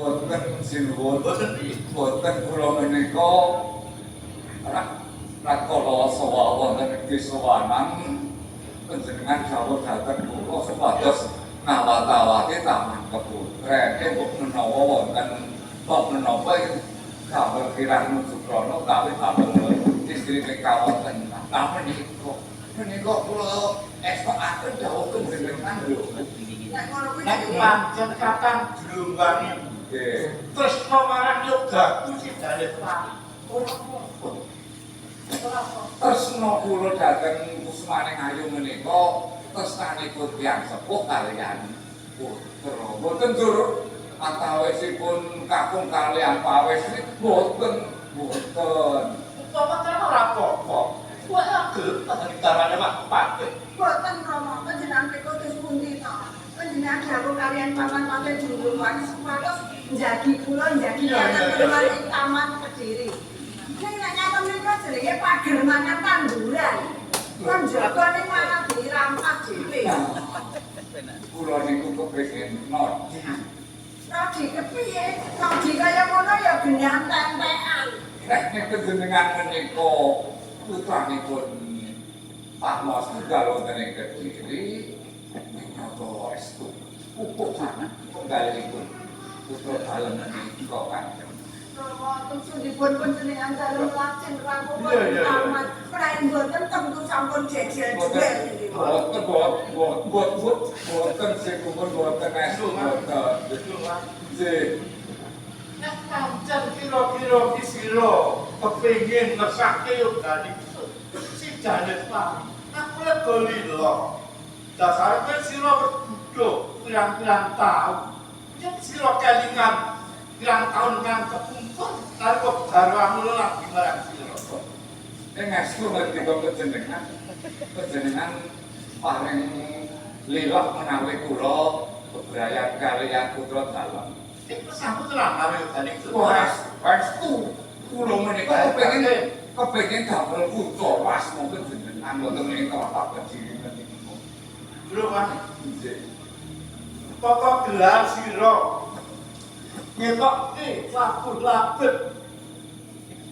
boten sinuwun boten kula menika rakala sawa wonten ing sowanan panjenengan dawuh dhateng kula supados ngawat-awati taman keputren menawa wonten kok menapa kabeh kirang nujukrana kawi kabeh istri kawonten taman menika kula estokaken dawuh panjenengan lho. Nek pancen kakang Jlumbangi tresna marang yoga kuwi dalem tresna kula dhateng Kusmaning Ayu menika tresnanipun tiyang sepuh kaliyan putra boten jur antawisipun kakung kaliyan pawis boten upama kan ora apa-apa kuwi gelem panjenengan Pak Patih boten Rama panjenengan pikutus pundi to panjenengan dawuh kalian paman-paman Jlumbangi supados njagi kula njagi kaliyan taman Kediri. Ning nek nyata menika jenenge pager mangan tanduran. Kan jaga ning malah dirampas dhewe. Kula niku kepengin nodi. Nodi kepiye? Nodi kaya ngono ya genyang tempekan. Nek panjenengan menika putranipun Pak Mas tunggal wonten ing Kediri menawa estu pupuk sanget penggalipun putra dalem menika Kanjeng. Wonten sundipun panjenengan dalem lajeng rampung taman. Praen boten tentu sampun jejel-jejel niki. Boten sekumpul boten estu boten. nek pancen kira-kira ki sira kepengin ngersake yoga niku si janet Pak aku lego lilo dasarnya sira berduduk pirang-pirang tahun yen sira kelingan pirang tahun kang kepungkur karo garwamu lagi marang sira Estu ngendika panjenengan paring liwat menawi kula bebrayat kaliyan putra dalem. Iku sambut tenan karo yoga niku Estu kula menika kepengin damel putra was monggo jenengan wonten ing Kota Kediri menika. Bro kan pokok gelar sira ngetokke lapur labet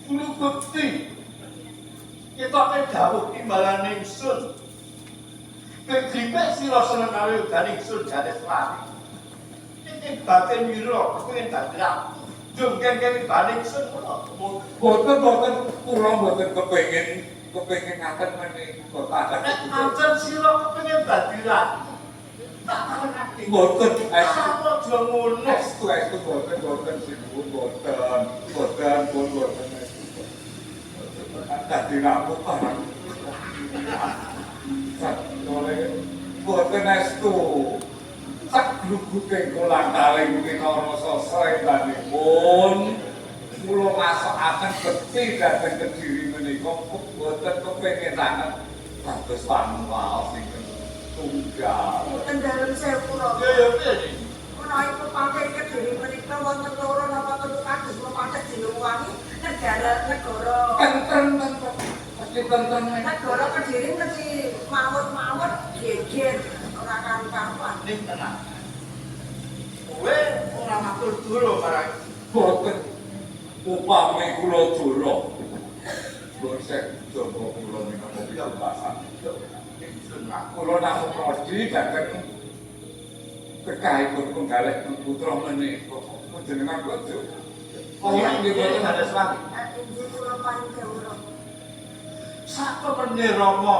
kulo bukti ngetokke dawuh timbalan ingsun kegripe sira seneng karo yoga ingsun jane selawi iki batin wira kepengin dadi ratu jengken-jengken balik ingsun Boten kula boten kepengin ngaten menika Kota nek Kediri. pancen sira kepengin dadi ratu tak karenake Boten aja ngono estu boten sinuwun boten estu. Dadi rampung barang. Oleh boten estu. Sak gluguping kula kalih menika rasa srendanipun kula masokaken bekti dhateng Kediri menika boten kepengin sanget dados panuwaos ingkang tunggal. Boten dalem sewu Rama. ya piye Menawi pepatih Kediri menika wonten loro napa tentu kados pepatih Jlumbangi negara Kenten pasti kenten negara Kediri mesti mawut-mawut geger ora karu-karuan. ning tenang kowe ora matur dulu marang boten upami kula dola bosek jogo kula minangka piyambasan ingsun kula namung prodi dhateng kekaipun penggalih putra menika panjenengan bojo kaya nggih boten ada selawi Injil kula paring dawuh. satemene Rama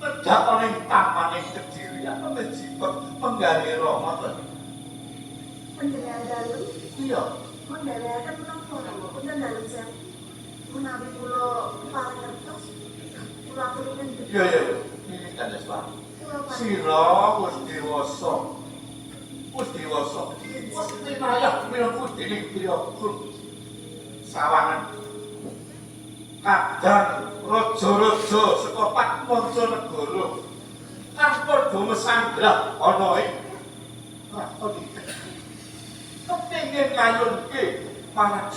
pedhak ning tamaning Kediri apa mejibek penggalih Rama to Panjenengan dalem iya mendalaken menapa Rama? Punten dalem sewu. Menawi kula paring ngertos kula aturaken iya ini kan selawi kula paring sira wis dewasa wis pinayah minangka dening priyakun sawangan kadang raja-raja saka Patmanca negara kan padha mesanggrah ana ing kraton iki kepengin kayunke marang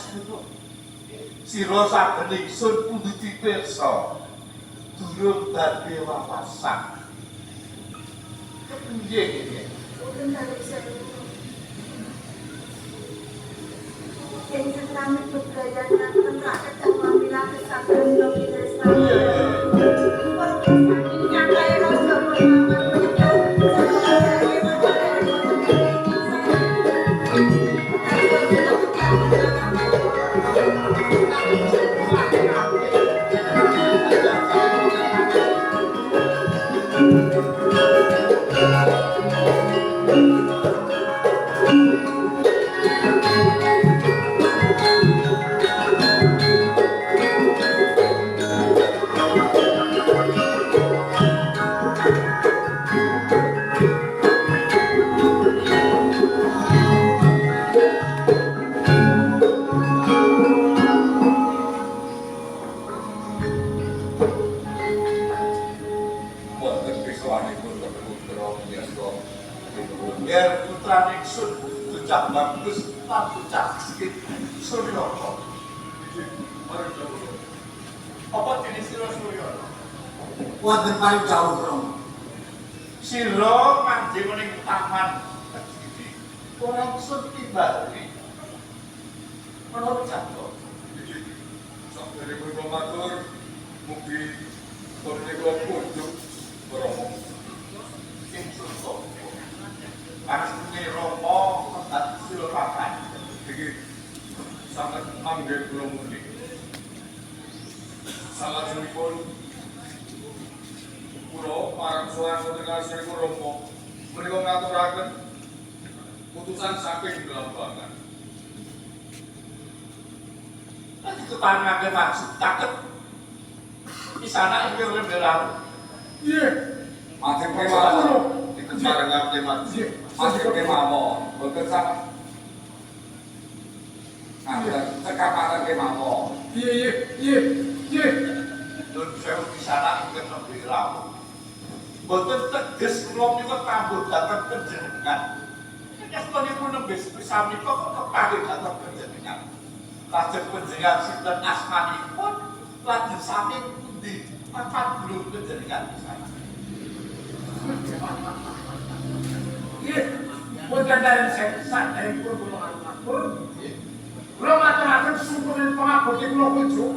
sira saben ingsun kudu dipirsa durung badhe wawasan kepiye iki Punten dalem sewu. Yang sesami budaya dan rakyat dan wamila kesatuan lebih tresnani. Ini yang kaya raja pertama menikah. Wonten piswanipun putra Yaswa. Biar putra Ningsun becak bagus, tak becak sedikit Suryono. Apa jenis sira Suryono? Wonten paling jauh Romo. Sira mangke ning taman kediri. Ora sun tibali. Ana jatuh. Sampai kula matur mugi kula kunjuk Romo. Sing susu. Asline Romo tak sira papan. Iki sangat manggil kula mugi. Salajengipun kula marang sowan kasih Romo menika ngaturaken putusan saking Belambangan. Nanti ketangan maksud takut. Di sana ini rendelan. Iya. Mati kemawon. Dikejar ngerti mati. Mati kemawon. Boten sak. Nah, cekapan kemawon. Iya. Nun sewu di sana ini rendelan. Boten teges kula menika tambut dateng panjenengan. Nek pun nembes sami kok kepanggih dateng panjenengan. Lajeng panjenengan sinten asmanipun, lajeng saking pundi papan belum panjenengan di sana. Iya, bukan dari saya dari pun matur. Kula maturaken sumperin pangaboti kula kunjuk.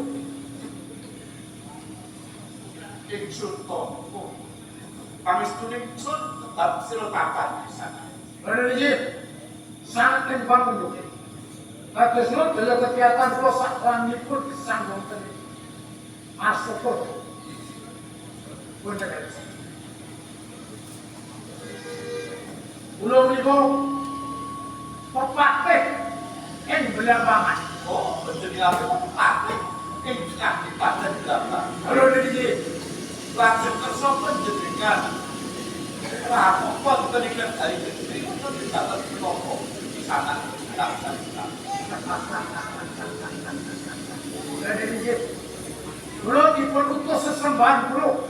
Ingsun tampa. Pangestuning ingsun tetap sira papan di sana. Bener iki sangat timbang kunjuk. Kados nun daya kegiatan kula sakranipun disambung ten masuk pun dari saya. Kula menika pepatih ing Belambangan. Oh, panjenengan papan ing kaki paten dalam. Halo niki Lajeng kersa panjenengan rapot tenikan dari kediri untuk didapat menapa di sana. Jadi niki kula dipun utus sesembahan kula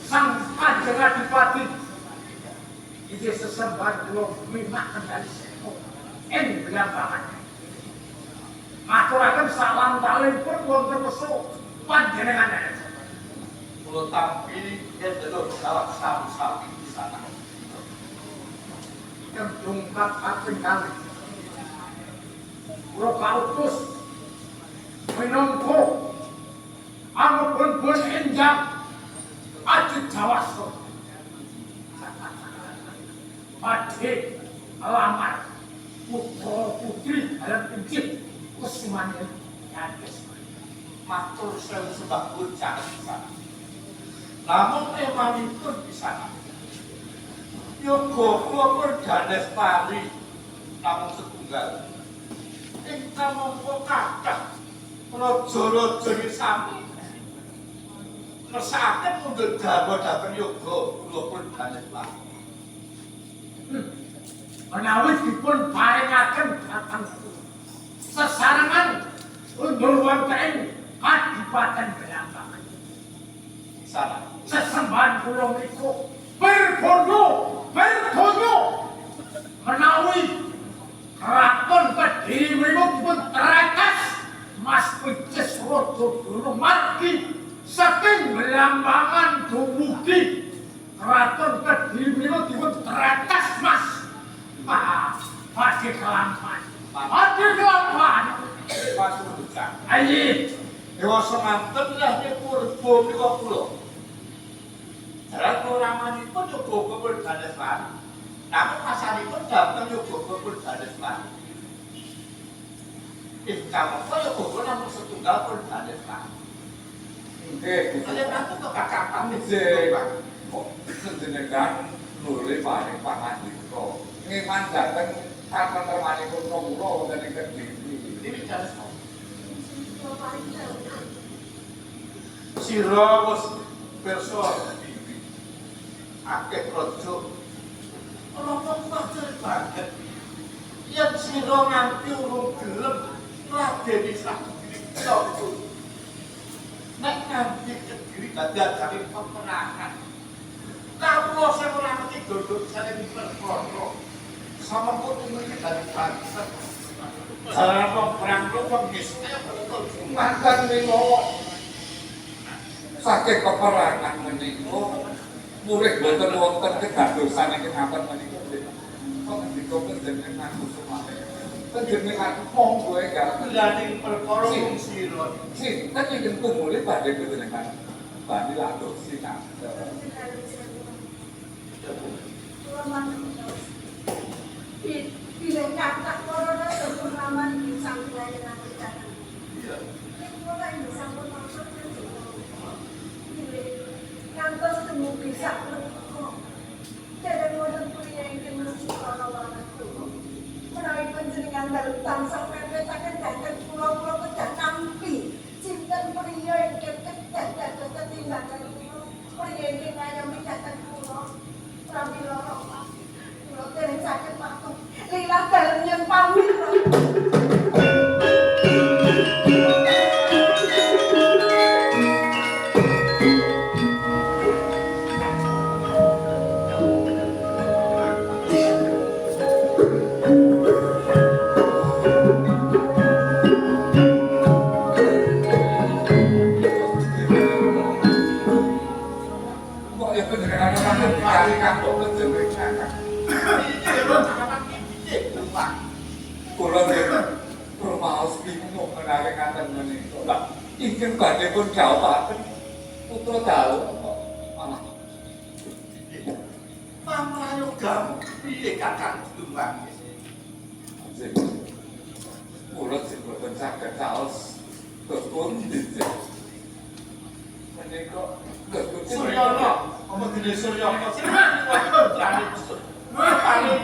sang Kanjeng Adipati. Iki sesembahan kula mimaken dari sepo ing Belambangan. Maturaken salam talih pun wonten wesu panjenengan. Kula tampi delok salah satu di sana. Yang dungkap kaping kalih. Kula kautus minangka anggepun enjang ajit jawasta. Padhe alamar putra putri dalam Injil Kusumane Yades. Matur sewu sembah bocah di sana. Namun emanipun di sana. Yoga kula perdanes pari namung setunggal. Ingkang mongko kathah raja-raja sami ngersakaken mundhut dawa dhateng yoga kula perdanes pari. Menawi dipun paringaken dhateng sesarengan undur wonten Kadipaten Belambangan. Di sana. Sesembahan kula menika berbondo menawi keraton Kediri menika dipun terekas Mas Picis Raja Dunumargi saking Belambangan dumugi keraton Kediri menika dipun terekas Mas. Padhe kelampan. Mas Rujukan. Aji. Dewa semanten lah nih purbo niku kula. Jalan puramanipun yoga pun dados lan. Namun masalahipun dateng yoga pun dados lan. Ingkang kaya yoga namung setunggal pun dados lan. Nggih, Kalian aku kok kakapan nggih. Kok senjenengan nuli paring pangandika. Ngeman dateng katentemanipun kula wonten ing Kediri. Ini dados lan. Kalau paling jauh. Sira wis pirsa iki. Akeh raja. Ora kuwatir banget. Yen sira nganti urung gelem ngladeni sakit. Nek nganti Kediri dadakake peperangan. Kawula sing ora ngerti dodok sane perkara. Sama kok iki dari bangsa. Jalan wong perang wong niscaya betul. Mantan mila saking peperangan menika murid boten wonten kedadosan ing ngaten menika. Kok ngendika panjenengan kusumane. Panjenengan monggo enggal Laning perkara wong sira. sinten ingkang tumuli badhe panjenengan bani lados sinten. Bila kata corona terutama di samping yang kita. Iya. Itu kan di samping maksud kantor temu bisa kok. Tidak modal kuliah yang menuju orang-orang itu. Menawi panjenengan dalam tansah pepet akan datang pulau-pulau ke Kampi. Cinten pria yang dekat tindakan pulau. Pria yang kaya mendatang pulau. Rabi lorong. Pulau tereng sakit patung. Lila dalam yang pamit. Kok ya panjenengan ora kali kantor panjenengan. Kula nggih rumaos bingung menawi ngaten menika. Lah, ingkang badhe pun dawuhaken putra dalu malah Pamayo gamu piye kakang tumbang. kula sing boten saged saos kepundi. Menika kepundi. Suryono, apa dene Suryono sing berani besar. Paling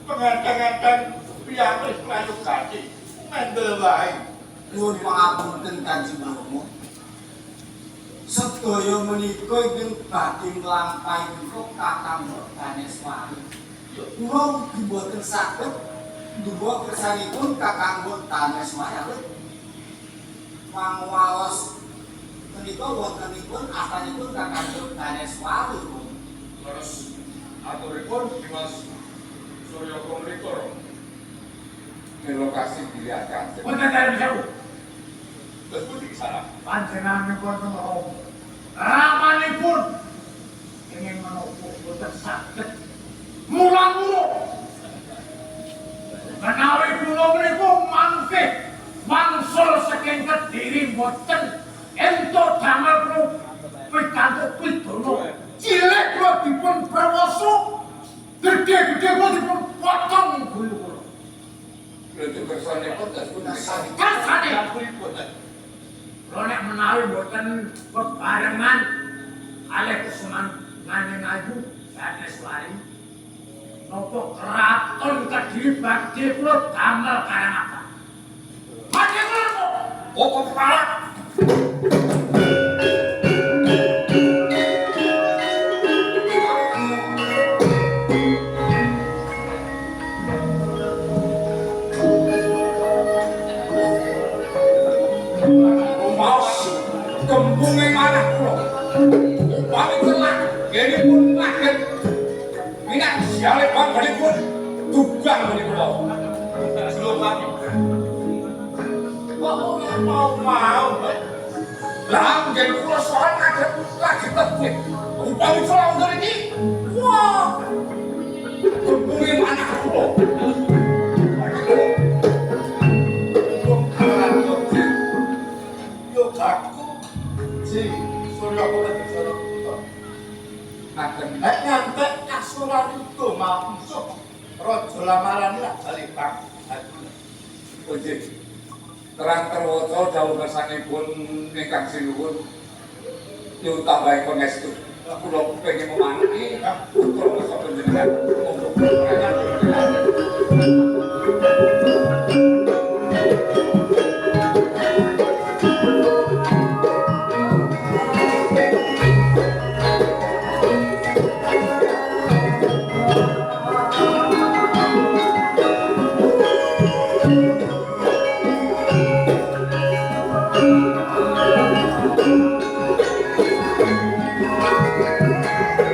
penganten-anten piyambak kayu gati. Mendel wae. Nuwun pangapunten Kanjeng Rama. Sedaya menika ingkang badhe nglampahi menika Kakang Daneswari. Kula ugi boten saged ndhuwa kersanipun Kakang Daneswari. Mangwaos menika wontenipun astanipun Kakang Daneswari. Terus aturipun Dimas Surya Komritor. Lokasi pilihan kanjeng. Wonten dalem sewu. Terus pundi sana? Panjenenganipun Romo. Ramanipun ingin menapa boten saged mulang-mulung. Menawi kula menika mangke wangsul saking Kediri boten ento damel kula pikantuk pidana. Cilik kula dipun prawoso, gedhe-gedhe kula dipun potong gulu kula. Lha kersanipun terus pundi? Kersane kula nek menawi boten bebarengan kalih kusuman nanging ayu Daneswari napa kraton Kediri badhe kula damel karang apa? Badhe kula kok kepala Kembunge manah kula. Upami celak, ngene pun kaget. Minat siale panggalipun dugang menika. Slogan. Kok ora mau. Lah nggih kula soal kaget lagi tebih. Upami celak ngoten iki. Wah. Kembunge manah kula. Kok marani lah dari Pak. Uji terang terwoco dawuh kersanipun ingkang sinuwun nyutambahi pangestu. Kula kepengin memangi putra basa panjenengan.